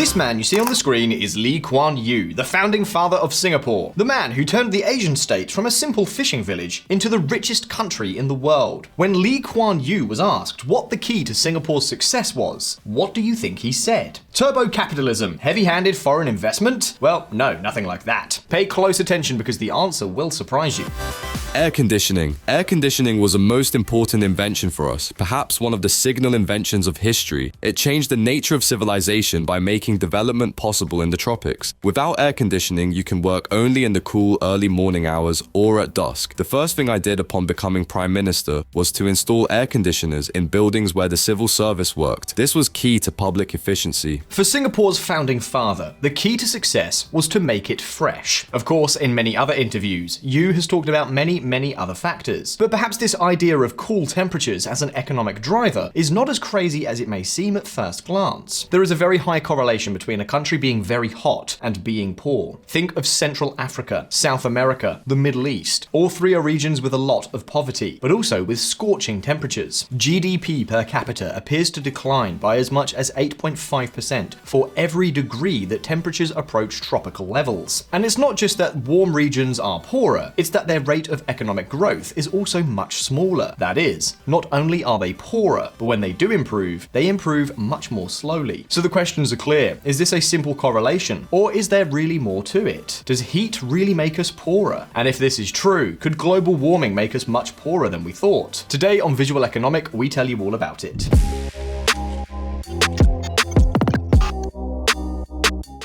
This man you see on the screen is Lee Kuan Yew, the founding father of Singapore, the man who turned the Asian state from a simple fishing village into the richest country in the world. When Lee Kuan Yew was asked what the key to Singapore's success was, what do you think he said? Turbo capitalism, heavy-handed foreign investment? Well, no, nothing like that. Pay close attention because the answer will surprise you. Air conditioning. Air conditioning was a most important invention for us, perhaps one of the signal inventions of history. It changed the nature of civilization by making development possible in the tropics. Without air conditioning, you can work only in the cool early morning hours or at dusk. The first thing I did upon becoming Prime Minister was to install air conditioners in buildings where the civil service worked. This was key to public efficiency. For Singapore's founding father, the key to success was to make it fresh. Of course, in many other interviews, Yew has talked about many other factors. But perhaps this idea of cool temperatures as an economic driver is not as crazy as it may seem at first glance. There is a very high correlation between a country being very hot and being poor. Think of Central Africa, South America, the Middle East. All three are regions with a lot of poverty, but also with scorching temperatures. GDP per capita appears to decline by as much as 8.5% for every degree that temperatures approach tropical levels. And it's not just that warm regions are poorer, it's that their rate of economic growth is also much smaller. That is, not only are they poorer, but when they do improve, they improve much more slowly. So the questions are clear. Is this a simple correlation? Or is there really more to it? Does heat really make us poorer? And if this is true, could global warming make us much poorer than we thought? Today on Visualeconomik, we tell you all about it.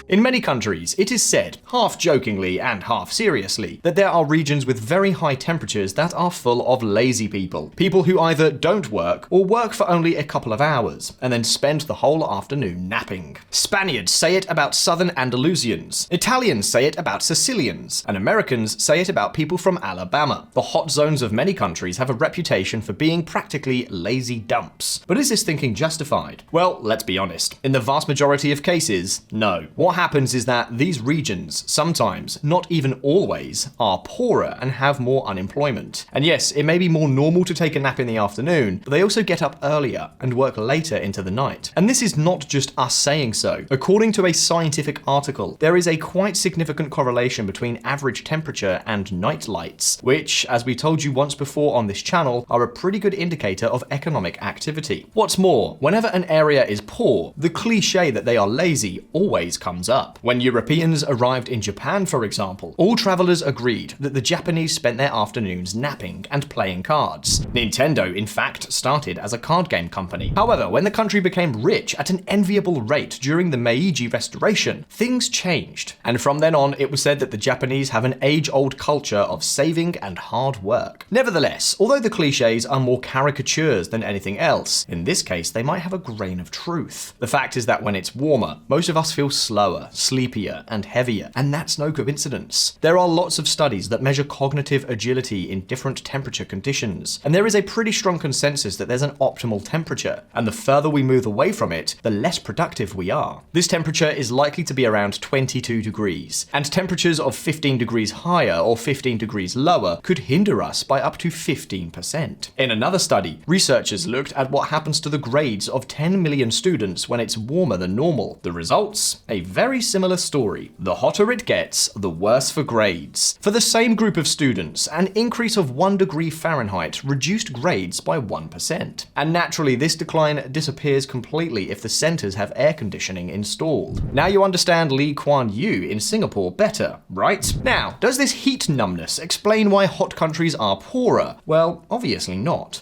In many countries, it is said, half jokingly and half seriously, that there are regions with very high temperatures that are full of lazy people. People who either don't work or work for only a couple of hours and then spend the whole afternoon napping. Spaniards say it about southern Andalusians, Italians say it about Sicilians, and Americans say it about people from Alabama. The hot zones of many countries have a reputation for being practically lazy dumps. But is this thinking justified? Well, let's be honest. In the vast majority of cases, no. What happens is that these regions sometimes, not even always, are poorer and have more unemployment. And yes, it may be more normal to take a nap in the afternoon, but they also get up earlier and work later into the night. And this is not just us saying so. According to a scientific article, there is a quite significant correlation between average temperature and night lights, which, as we told you once before on this channel, are a pretty good indicator of economic activity. What's more, whenever an area is poor, the cliche that they are lazy always comes up. When Europeans arrived in Japan, for example, all travelers agreed that the Japanese spent their afternoons napping and playing cards. Nintendo, in fact, started as a card game company. However, when the country became rich at an enviable rate during the Meiji Restoration, things changed. And from then on, it was said that the Japanese have an age-old culture of saving and hard work. Nevertheless, although the cliches are more caricatures than anything else, in this case, they might have a grain of truth. The fact is that when it's warmer, most of us feel slower, sleepier, and heavier, and that's no coincidence. There are lots of studies that measure cognitive agility in different temperature conditions, and there is a pretty strong consensus that there's an optimal temperature, and the further we move away from it, the less productive we are. This temperature is likely to be around 22 degrees, and temperatures of 15 degrees higher or 15 degrees lower could hinder us by up to 15%. In another study, researchers looked at what happens to the grades of 10 million students when it's warmer than normal. The results? A very similar story. The hotter it gets, the worse for grades. For the same group of students, an increase of 1 degree Fahrenheit reduced grades by 1%. And naturally, this decline disappears completely if the centers have air conditioning installed. Now you understand Lee Kuan Yew in Singapore better, right? Now, does this heat numbness explain why hot countries are poorer? Well, obviously not.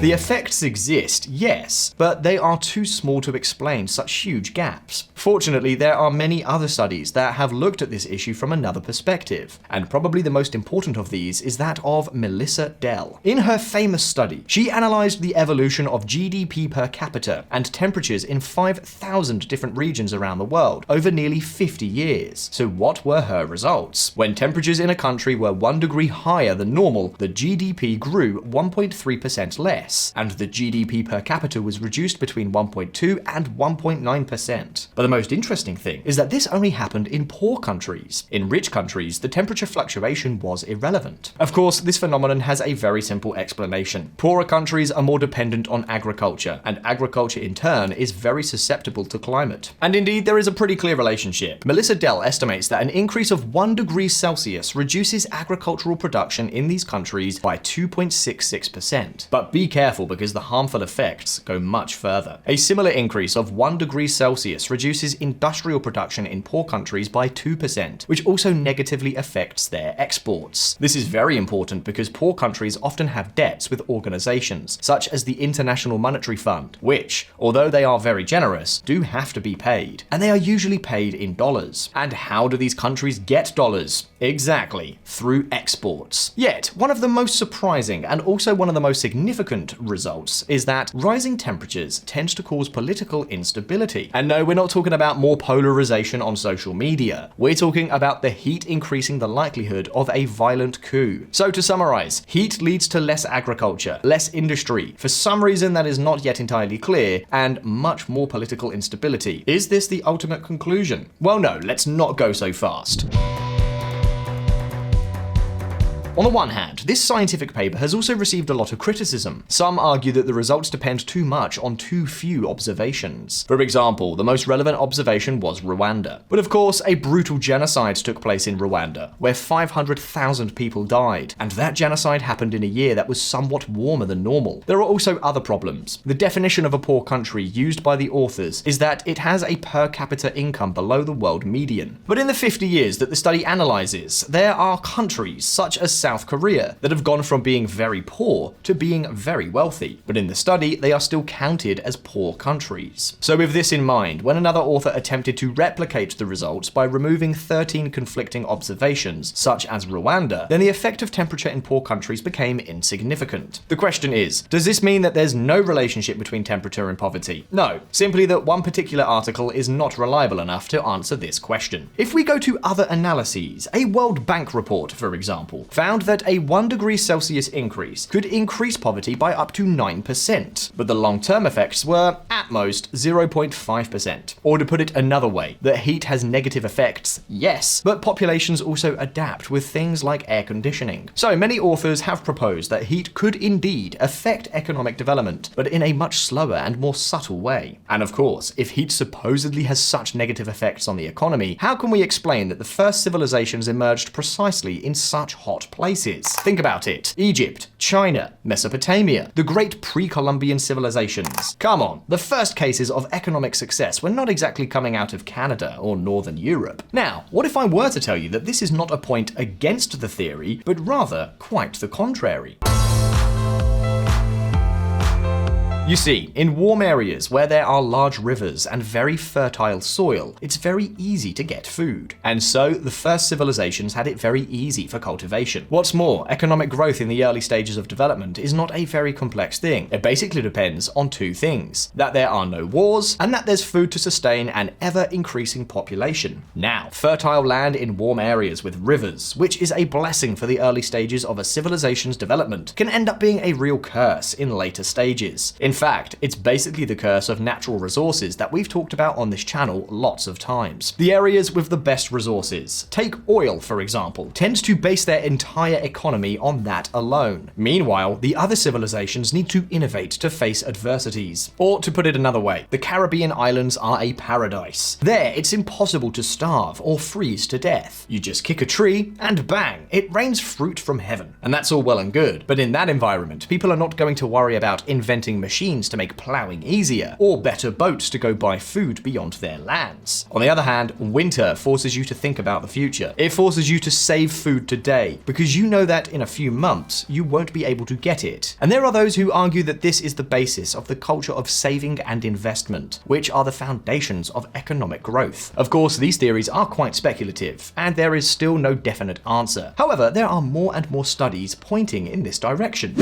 The effects exist, yes, but they are too small to explain such huge gaps. Fortunately, there are many other studies that have looked at this issue from another perspective, and probably the most important of these is that of Melissa Dell. In her famous study, she analyzed the evolution of GDP per capita and temperatures in 5,000 different regions around the world over nearly 50 years. So what were her results? When temperatures in a country were 1 degree higher than normal, the GDP grew 1.3% less. less, and the GDP per capita was reduced between 1.2 and 1.9%. But the most interesting thing is that this only happened in poor countries. In rich countries, the temperature fluctuation was irrelevant. Of course, this phenomenon has a very simple explanation. Poorer countries are more dependent on agriculture, and agriculture in turn is very susceptible to climate. And indeed, there is a pretty clear relationship. Melissa Dell estimates that an increase of 1 degree Celsius reduces agricultural production in these countries by 2.66%. But be careful, because the harmful effects go much further. A similar increase of 1 degree Celsius reduces industrial production in poor countries by 2%, which also negatively affects their exports. This is very important because poor countries often have debts with organizations, such as the International Monetary Fund, which, although they are very generous, do have to be paid. And they are usually paid in dollars. And how do these countries get dollars? Exactly, through exports. Yet, one of the most surprising and also one of the most significant results is that rising temperatures tend to cause political instability. And no, we're not talking about more polarization on social media. We're talking about the heat increasing the likelihood of a violent coup. So to summarize, heat leads to less agriculture, less industry, for some reason that is not yet entirely clear, and much more political instability. Is this the ultimate conclusion? Well, no, let's not go so fast. On the one hand, this scientific paper has also received a lot of criticism. Some argue that the results depend too much on too few observations. For example, the most relevant observation was Rwanda. But of course, a brutal genocide took place in Rwanda, where 500,000 people died, and that genocide happened in a year that was somewhat warmer than normal. There are also other problems. The definition of a poor country used by the authors is that it has a per capita income below the world median. But in the 50 years that the study analyzes, there are countries such as South Korea that have gone from being very poor to being very wealthy. But in the study, they are still counted as poor countries. So with this in mind, when another author attempted to replicate the results by removing 13 conflicting observations, such as Rwanda, then the effect of temperature in poor countries became insignificant. The question is, does this mean that there's no relationship between temperature and poverty? No, simply that one particular article is not reliable enough to answer this question. If we go to other analyses, a World Bank report, for example, found that a 1 degree Celsius increase could increase poverty by up to 9%, but the long-term effects were, at most, 0.5%. Or to put it another way, that heat has negative effects, yes, but populations also adapt with things like air conditioning. So many authors have proposed that heat could indeed affect economic development, but in a much slower and more subtle way. And of course, if heat supposedly has such negative effects on the economy, how can we explain that the first civilizations emerged precisely in such hot places? Think about it. Egypt, China, Mesopotamia, the great pre-Columbian civilizations. Come on, the first cases of economic success were not exactly coming out of Canada or Northern Europe. Now, what if I were to tell you that this is not a point against the theory, but rather quite the contrary? You see, in warm areas where there are large rivers and very fertile soil, it's very easy to get food. And so, the first civilizations had it very easy for cultivation. What's more, economic growth in the early stages of development is not a very complex thing. It basically depends on two things: that there are no wars, and that there's food to sustain an ever-increasing population. Now, fertile land in warm areas with rivers, which is a blessing for the early stages of a civilization's development, can end up being a real curse in later stages. In fact, it's basically the curse of natural resources that we've talked about on this channel lots of times. The areas with the best resources, take oil for example, tend to base their entire economy on that alone. Meanwhile, the other civilizations need to innovate to face adversities. Or to put it another way, the Caribbean islands are a paradise. There, it's impossible to starve or freeze to death. You just kick a tree and bang, it rains fruit from heaven. And that's all well and good, but in that environment, people are not going to worry about inventing machines to make plowing easier, or better boats to go buy food beyond their lands. On the other hand, winter forces you to think about the future. It forces you to save food today, because you know that in a few months, you won't be able to get it. And there are those who argue that this is the basis of the culture of saving and investment, which are the foundations of economic growth. Of course, these theories are quite speculative, and there is still no definite answer. However, there are more and more studies pointing in this direction.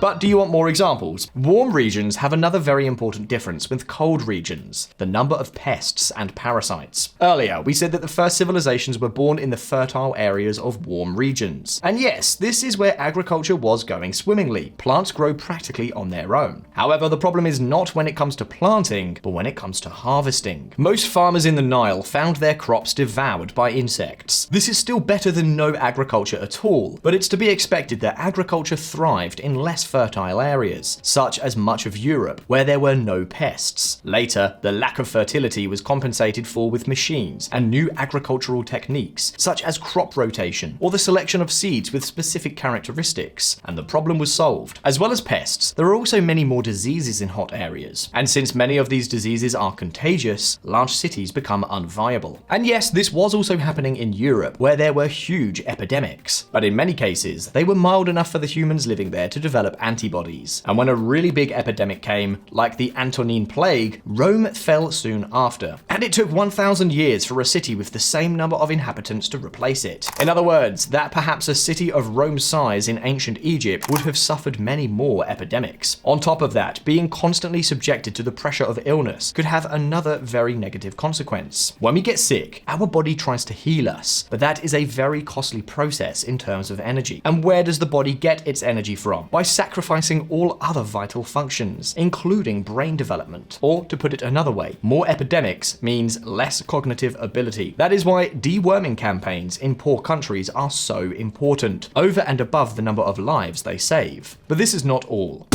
But do you want more examples? Warm regions have another very important difference with cold regions: the number of pests and parasites. Earlier, we said that the first civilizations were born in the fertile areas of warm regions. And yes, this is where agriculture was going swimmingly. Plants grow practically on their own. However, the problem is not when it comes to planting, but when it comes to harvesting. Most farmers in the Nile found their crops devoured by insects. This is still better than no agriculture at all, but it's to be expected that agriculture thrived in less fertile areas, such as much of Europe, where there were no pests. Later, the lack of fertility was compensated for with machines and new agricultural techniques, such as crop rotation or the selection of seeds with specific characteristics, and the problem was solved. As well as pests, there are also many more diseases in hot areas, and since many of these diseases are contagious, large cities become unviable. And yes, this was also happening in Europe, where there were huge epidemics, but in many cases, they were mild enough for the humans living there to develop antibodies. And when a really big epidemic came, like the Antonine Plague, Rome fell soon after. And it took 1,000 years for a city with the same number of inhabitants to replace it. In other words, that perhaps a city of Rome's size in ancient Egypt would have suffered many more epidemics. On top of that, being constantly subjected to the pressure of illness could have another very negative consequence. When we get sick, our body tries to heal us, but that is a very costly process in terms of energy. And where does the body get its energy from? By sacrificing all other vital functions, including brain development. Or, to put it another way, more epidemics means less cognitive ability. That is why deworming campaigns in poor countries are so important, over and above the number of lives they save. But this is not all.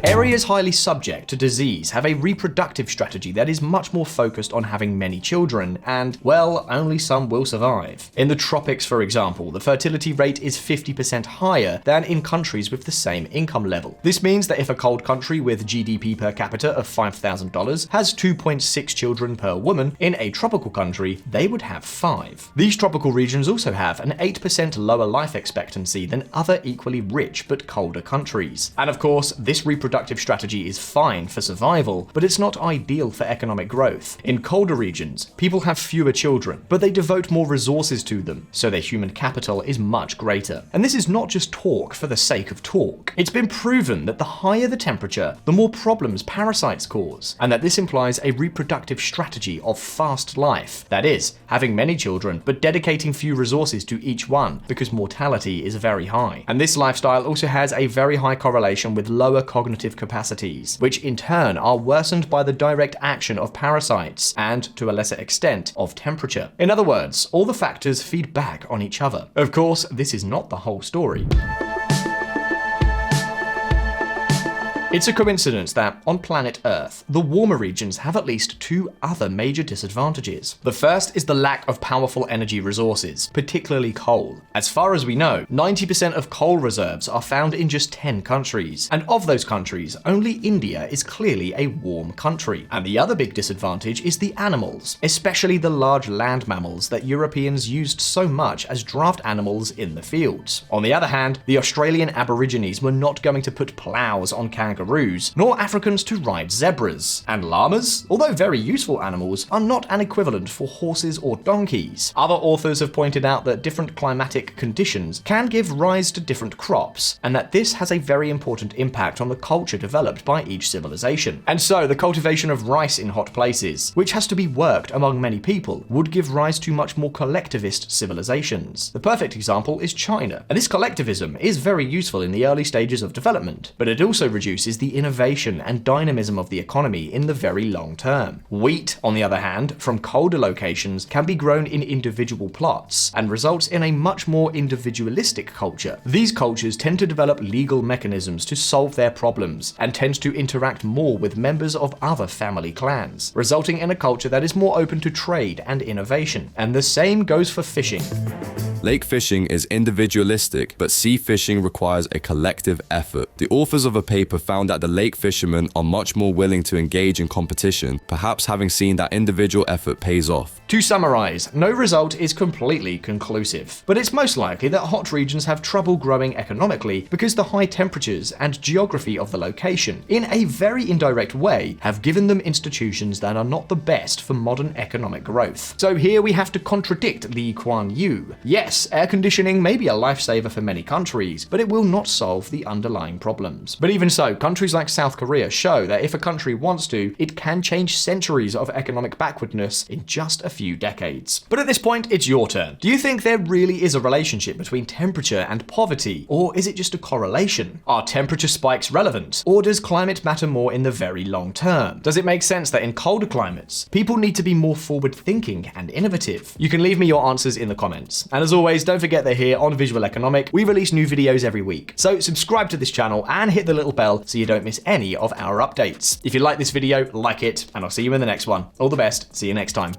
Areas highly subject to disease have a reproductive strategy that is much more focused on having many children, and, well, only some will survive. In the tropics, for example, the fertility rate is 50% higher than in countries with the same income level. This means that if a cold country with GDP per capita of $5,000 has 2.6 children per woman, in a tropical country, they would have 5. These tropical regions also have an 8% lower life expectancy than other equally rich but colder countries. And of course, this reproductive strategy is fine for survival, but it's not ideal for economic growth. In colder regions, people have fewer children, but they devote more resources to them, so their human capital is much greater. And this is not just talk for the sake of talk. It's been proven that the higher the temperature, the more problems parasites cause, and that this implies a reproductive strategy of fast life. That is, having many children, but dedicating few resources to each one, because mortality is very high. And this lifestyle also has a very high correlation with lower cognitive capacities, which in turn are worsened by the direct action of parasites and, to a lesser extent, of temperature. In other words, all the factors feed back on each other. Of course, this is not the whole story. It's a coincidence that, on planet Earth, the warmer regions have at least 2 other major disadvantages. The first is the lack of powerful energy resources, particularly coal. As far as we know, 90% of coal reserves are found in just 10 countries, and of those countries, only India is clearly a warm country. And the other big disadvantage is the animals, especially the large land mammals that Europeans used so much as draft animals in the fields. On the other hand, the Australian Aborigines were not going to put plows on kangaroos, nor Africans to ride zebras. And llamas, although very useful animals, are not an equivalent for horses or donkeys. Other authors have pointed out that different climatic conditions can give rise to different crops, and that this has a very important impact on the culture developed by each civilization. And so the cultivation of rice in hot places, which has to be worked among many people, would give rise to much more collectivist civilizations. The perfect example is China, and this collectivism is very useful in the early stages of development, but it also reduces the innovation and dynamism of the economy in the very long term. Wheat, on the other hand, from colder locations can be grown in individual plots and results in a much more individualistic culture. These cultures tend to develop legal mechanisms to solve their problems and tend to interact more with members of other family clans, resulting in a culture that is more open to trade and innovation. And the same goes for fishing. Lake fishing is individualistic, but sea fishing requires a collective effort. The authors of a paper found that the lake fishermen are much more willing to engage in competition, perhaps having seen that individual effort pays off. To summarize, no result is completely conclusive, but it's most likely that hot regions have trouble growing economically because the high temperatures and geography of the location, in a very indirect way, have given them institutions that are not the best for modern economic growth. So here we have to contradict Lee Kuan Yew. Yes, Yes, air conditioning may be a lifesaver for many countries, but it will not solve the underlying problems. But even so, countries like South Korea show that if a country wants to, it can change centuries of economic backwardness in just a few decades. But at this point, it's your turn. Do you think there really is a relationship between temperature and poverty, or is it just a correlation? Are temperature spikes relevant, or does climate matter more in the very long term? Does it make sense that in colder climates, people need to be more forward-thinking and innovative? You can leave me your answers in the comments. And as always, don't forget that here on Visualeconomik, we release new videos every week. So subscribe to this channel and hit the little bell so you don't miss any of our updates. If you like this video, like it, and I'll see you in the next one. All the best. See you next time.